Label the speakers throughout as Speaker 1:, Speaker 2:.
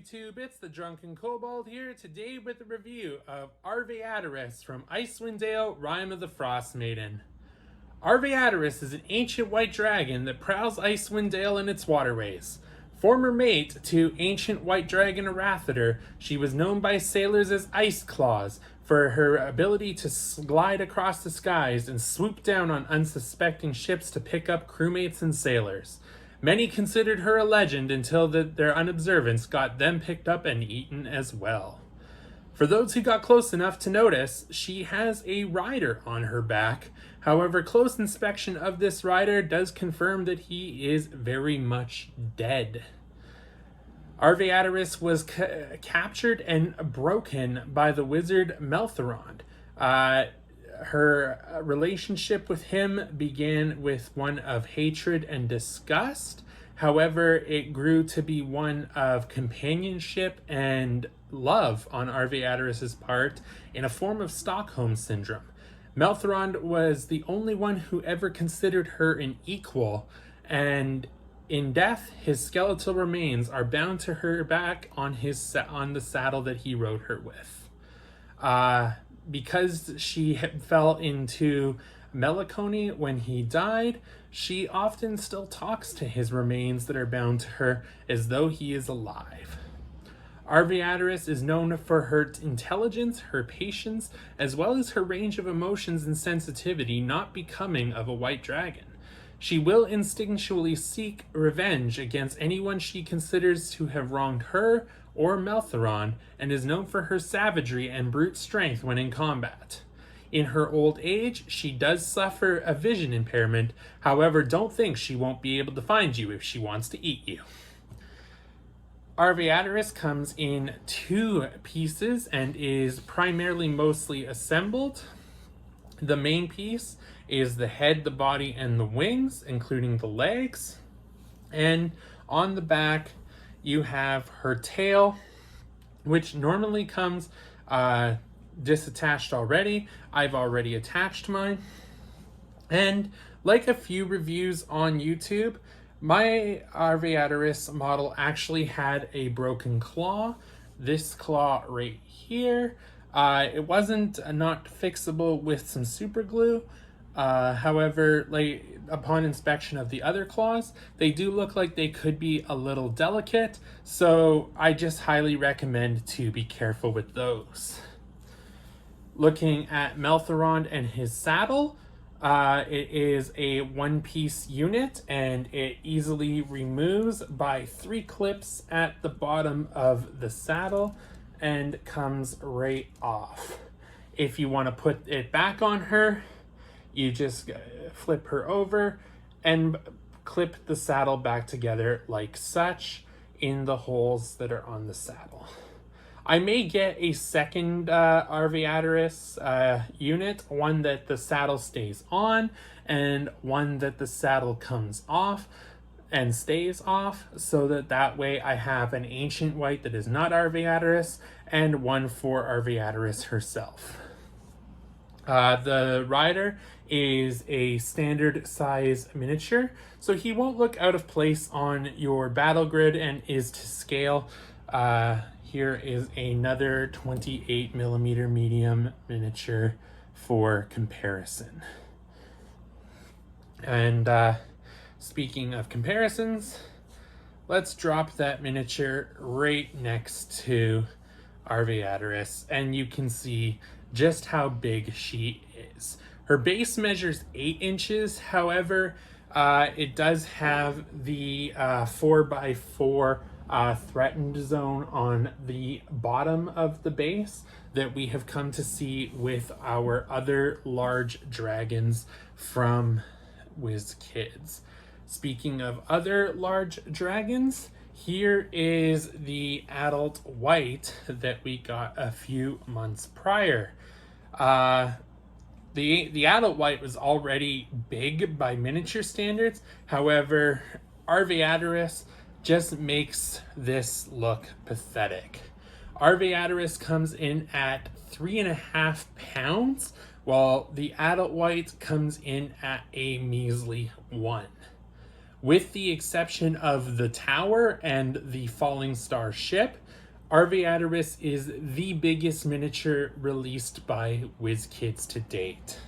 Speaker 1: YouTube, it's the Drunken Kobold here today with a review of Arveiaturace from Icewind Dale, Rime of the Frost Maiden. Arveiaturace is an ancient white dragon that prowls Icewind Dale and its waterways. Former mate to ancient white dragon Arvataris, she was known by sailors as Ice Claws for her ability to glide across the skies and swoop down on unsuspecting ships to pick up crewmates and sailors. Many considered her a legend until their unobservance got them picked up and eaten as well. For those who got close enough to notice, she has a rider on her back. However, close inspection of this rider does confirm that he is very much dead. Arveiaturace was captured and broken by the wizard Melthorond. Her relationship with him began with one of hatred and disgust. However, it grew to be one of companionship and love on Arveiaturace's part in a form of Stockholm Syndrome. Melthorond was the only one who ever considered her an equal, and in death, his skeletal remains are bound to her back on the saddle that he rode her with. Because she fell into melancholy when he died, she often still talks to his remains that are bound to her as though he is alive. Arveiaturace is known for her intelligence, her patience, as well as her range of emotions and sensitivity not becoming of a white dragon. She will instinctually seek revenge against anyone she considers to have wronged her or Melthorond, and is known for her savagery and brute strength when in combat. In her old age, she does suffer a vision impairment. However, don't think she won't be able to find you if she wants to eat you. Arveiaturace comes in two pieces and is primarily mostly assembled. The main piece is the head, the body, and the wings, including the legs. And on the back, you have her tail, which normally comes disattached already. I've already attached mine. And like a few reviews on YouTube, my Arveiaturace model actually had a broken claw. This claw right here. It wasn't not fixable with some super glue. However, upon inspection of the other claws, they do look like they could be a little delicate, so I just highly recommend to be careful with those. Looking at Melthorond and his saddle, it is a one-piece unit, and it easily removes by 3 clips at the bottom of the saddle and comes right off. If you want to put it back on her, you just flip her over and clip the saddle back together like such in the holes that are on the saddle. I may get a second Arveiaturace unit, one that the saddle stays on and one that the saddle comes off and stays off, so that way I have an ancient white that is not Arveiaturace and one for Arveiaturace herself. The rider is a standard size miniature, so he won't look out of place on your battle grid and is to scale. Here is another 28mm medium miniature for comparison. And speaking of comparisons, let's drop that miniature right next to Arveiaturace, and you can see just how big she is. Her base measures 8 inches. However, it does have the 4x4 threatened zone on the bottom of the base that we have come to see with our other large dragons from Wizkids. Speaking of other large dragons, here is the adult white that we got a few months prior. The adult white was already big by miniature standards. However, Arveiaturace just makes this look pathetic. Arveiaturace comes in at 3.5 pounds, while the adult white comes in at a measly 1. With the exception of the tower and the falling star ship, Arveiaturace is the biggest miniature released by Wizkids to date.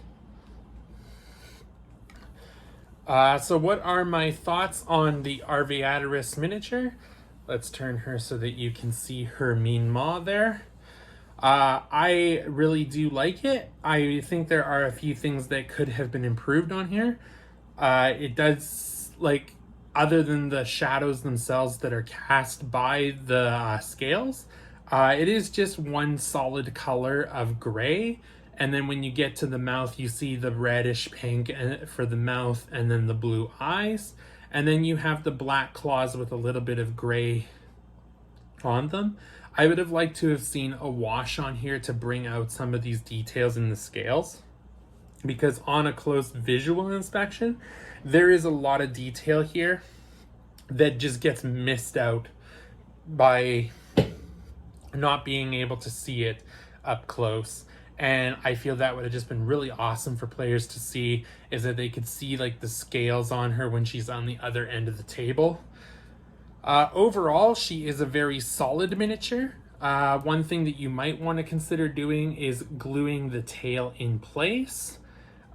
Speaker 1: So what are my thoughts on the Arveiaturace miniature? Let's turn her so that you can see her mean maw there. I really do like it. I think there are a few things that could have been improved on here. It does, like, other than the shadows themselves that are cast by the scales, it is just one solid color of gray. And then when you get to the mouth, you see the reddish pink for the mouth and then the blue eyes. And then you have the black claws with a little bit of gray on them. I would have liked to have seen a wash on here to bring out some of these details in the scales, because on a close visual inspection, there is a lot of detail here that just gets missed out by not being able to see it up close. And I feel that would have just been really awesome for players to see, is that they could see like the scales on her when she's on the other end of the table. Overall, she is a very solid miniature. One thing that you might want to consider doing is gluing the tail in place.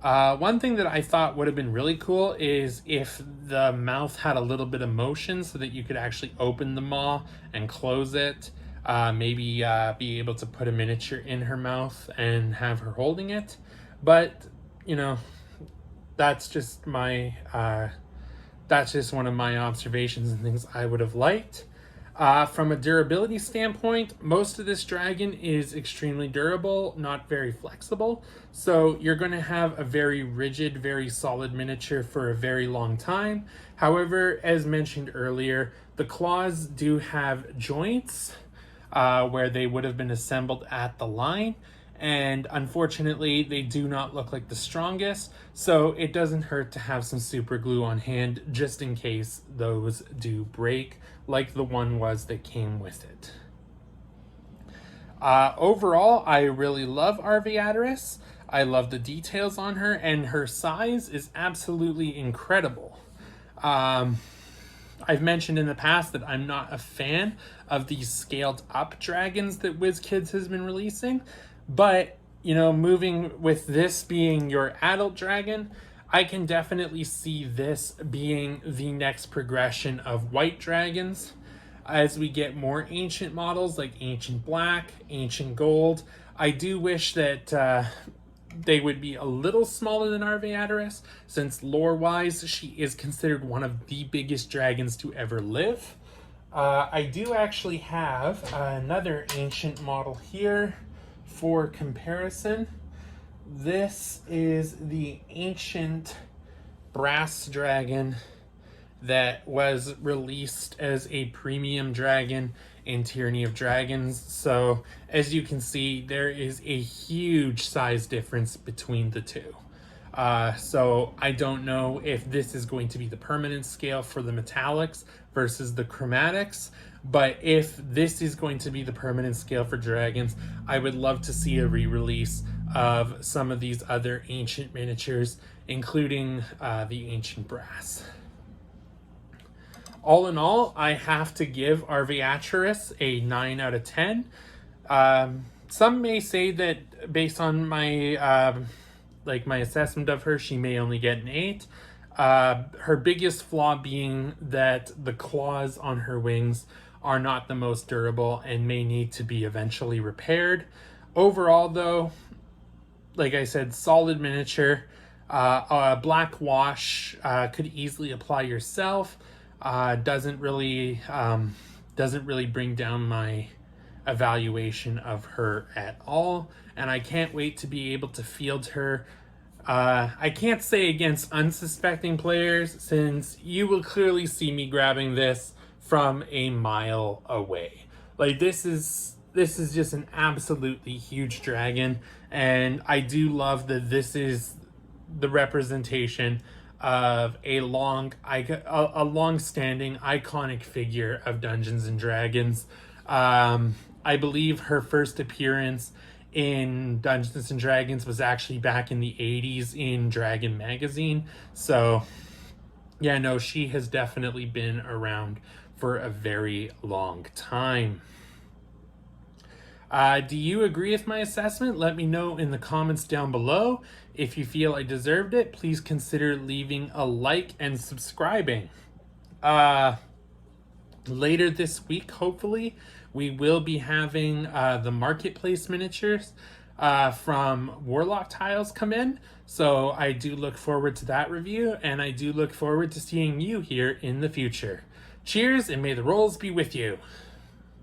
Speaker 1: One thing that I thought would have been really cool is if the mouth had a little bit of motion so that you could actually open the maw and close it. Maybe be able to put a miniature in her mouth and have her holding it. But, you know, that's just my... that's just one of my observations and things I would have liked. From a durability standpoint, most of this dragon is extremely durable, not very flexible. So you're going to have a very rigid, very solid miniature for a very long time. However, as mentioned earlier, the claws do have joints where they would have been assembled at the line. And unfortunately, they do not look like the strongest, so it doesn't hurt to have some super glue on hand just in case those do break, like the one was that came with it. Overall, I really love Arveiaturace. I love the details on her, and her size is absolutely incredible. I've mentioned in the past that I'm not a fan of these scaled up dragons that Wizkids has been releasing. But, you know, moving with this being your adult dragon, I can definitely see this being the next progression of white dragons. As we get more ancient models like Ancient Black, Ancient Gold, I do wish that they would be a little smaller than Arveiaturace, since lore-wise, she is considered one of the biggest dragons to ever live. I do actually have another ancient model here for comparison. This is the ancient brass dragon that was released as a premium dragon in Tyranny of Dragons. So as you can see, there is a huge size difference between the two. So I don't know if this is going to be the permanent scale for the metallics versus the chromatics, but if this is going to be the permanent scale for dragons, I would love to see a re-release of some of these other ancient miniatures, including the ancient brass. All in all, I have to give Arveiaturace a 9 out of 10. Some may say that based on my my assessment of her, she may only get an 8. Her biggest flaw being that the claws on her wings are not the most durable and may need to be eventually repaired. Overall, though, like I said, solid miniature. A black wash could easily apply yourself. Doesn't really bring down my evaluation of her at all, and I can't wait to be able to field her. I can't say against unsuspecting players, since you will clearly see me grabbing this from a mile away. Like, this is just an absolutely huge dragon, and I do love that this is the representation of a long-standing iconic figure of Dungeons and Dragons. I believe her first appearance in Dungeons and Dragons was actually back in the 80s in Dragon Magazine. So yeah, no, she has definitely been around for a very long time. Do you agree with my assessment? Let me know in the comments down below. If you feel I deserved it, please consider leaving a like and subscribing. Later this week, hopefully, we will be having the marketplace miniatures from Warlock Tiles come in. So I do look forward to that review, and I do look forward to seeing you here in the future. Cheers, and may the rolls be with you.